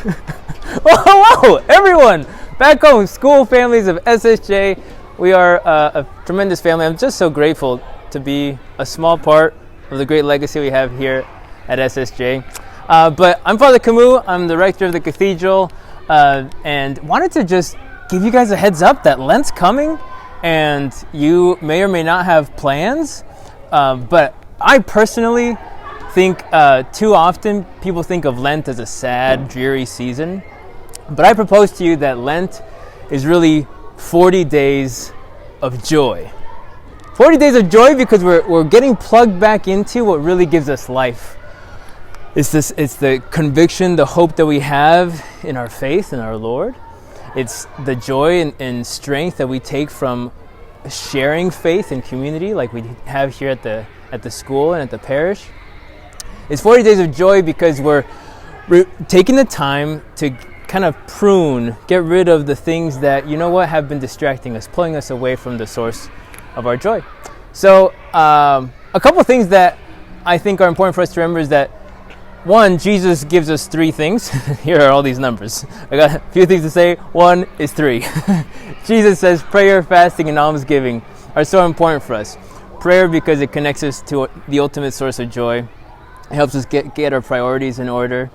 Whoa, everyone! Back home, school families of SSJ. We are a tremendous family. I'm just so grateful to be a small part of the great legacy we have here at SSJ. But I'm Father Camus. I'm the rector of the cathedral, and wanted to just give you guys a heads up that Lent's coming, and you may or may not have plans. But I personally think too often people think of Lent as a sad, dreary season. But I propose to you that Lent is really 40 days of joy. 40 days of joy because we're getting plugged back into what really gives us life. It's the conviction, the hope that we have in our faith in our Lord. It's the joy and strength that we take from sharing faith in community like we have here at the school and at the parish. It's 40 days of joy because we're taking the time to kind of prune, get rid of the things that, have been distracting us, pulling us away from the source of our joy. So a couple of things that I think are important for us to remember is that, one, Jesus gives us three things. Here are all these numbers. I got a few things to say. One is three. Jesus says prayer, fasting, and almsgiving are so important for us. Prayer because it connects us to the ultimate source of joy. It helps us get our priorities in order.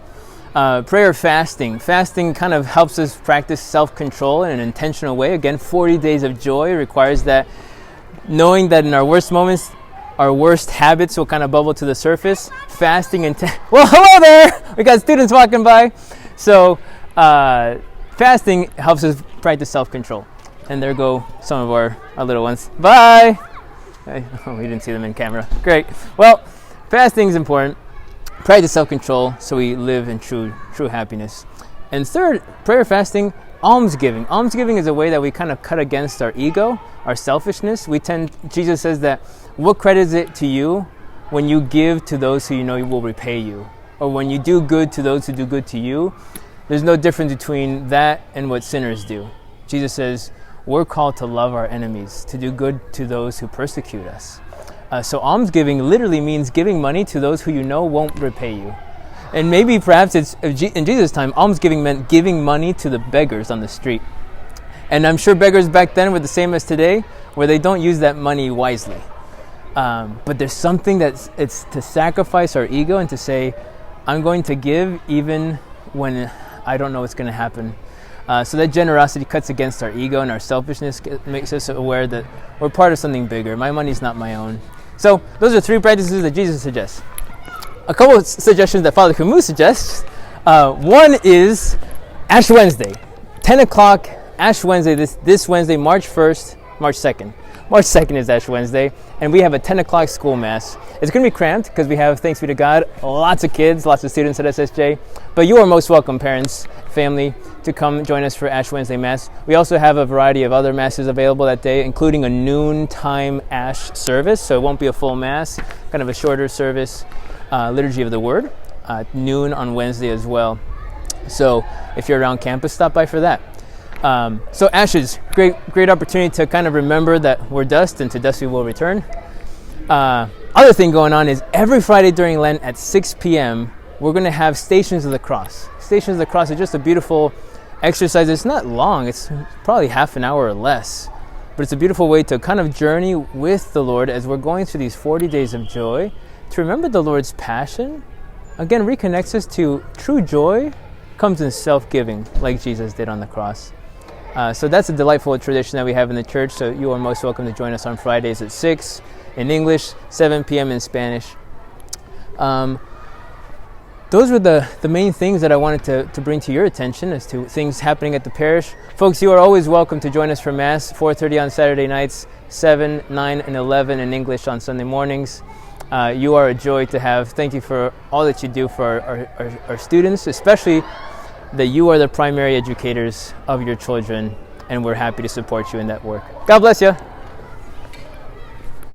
Prayer, fasting. Fasting kind of helps us practice self-control in an intentional way. Again, 40 days of joy requires that, knowing that in our worst moments, our worst habits will kind of bubble to the surface. Fasting and well, hello there! We got students walking by. So fasting helps us practice self-control. And there go some of our little ones. Bye! Oh, we didn't see them in camera. Great. Well, fasting is important. Practice self-control so we live in true happiness. And third, prayer, fasting, almsgiving. Almsgiving is a way that we kind of cut against our ego, our selfishness. Jesus says that, what credit is it to you when you give to those who you know will repay you? Or when you do good to those who do good to you? There's no difference between that and what sinners do. Jesus says, we're called to love our enemies, to do good to those who persecute us. So almsgiving literally means giving money to those who you know won't repay you. And maybe perhaps in Jesus' time, almsgiving meant giving money to the beggars on the street. And I'm sure beggars back then were the same as today, where they don't use that money wisely. But there's something it's to sacrifice our ego and to say, I'm going to give even when I don't know what's going to happen. So that generosity cuts against our ego and our selfishness, makes us aware that we're part of something bigger. My money's not my own. So those are three practices that Jesus suggests. A couple of suggestions that Father Camus suggests. One is Ash Wednesday, 10 o'clock Ash Wednesday, this Wednesday, March 2nd. March 2nd is Ash Wednesday, and we have a 10 o'clock school mass. It's going to be cramped because we have, thanks be to God, lots of kids, lots of students at SSJ. But you are most welcome, parents, family, to come join us for Ash Wednesday Mass. We also have a variety of other masses available that day, including a noontime Ash service, so it won't be a full mass, kind of a shorter service, Liturgy of the Word, noon on Wednesday as well. So if you're around campus, stop by for that. So ashes, great opportunity to kind of remember that we're dust and to dust we will return. Other thing going on is every Friday during Lent at 6 p.m. we're going to have Stations of the Cross. Stations of the Cross is just a beautiful exercise. It's not long. It's probably half an hour or less. But it's a beautiful way to kind of journey with the Lord as we're going through these 40 days of joy, to remember the Lord's passion. Again, reconnects us to true joy comes in self-giving like Jesus did on the cross. So that's a delightful tradition that we have in the church. So you are most welcome to join us on Fridays at 6 in English, 7 p.m. in Spanish. Those were the main things that I wanted to bring to your attention as to things happening at the parish. Folks, you are always welcome to join us for Mass, 4:30 on Saturday nights, 7, 9, and 11 in English on Sunday mornings. You are a joy to have. Thank you for all that you do for our students, especially that you are the primary educators of your children, and we're happy to support you in that work. God bless you.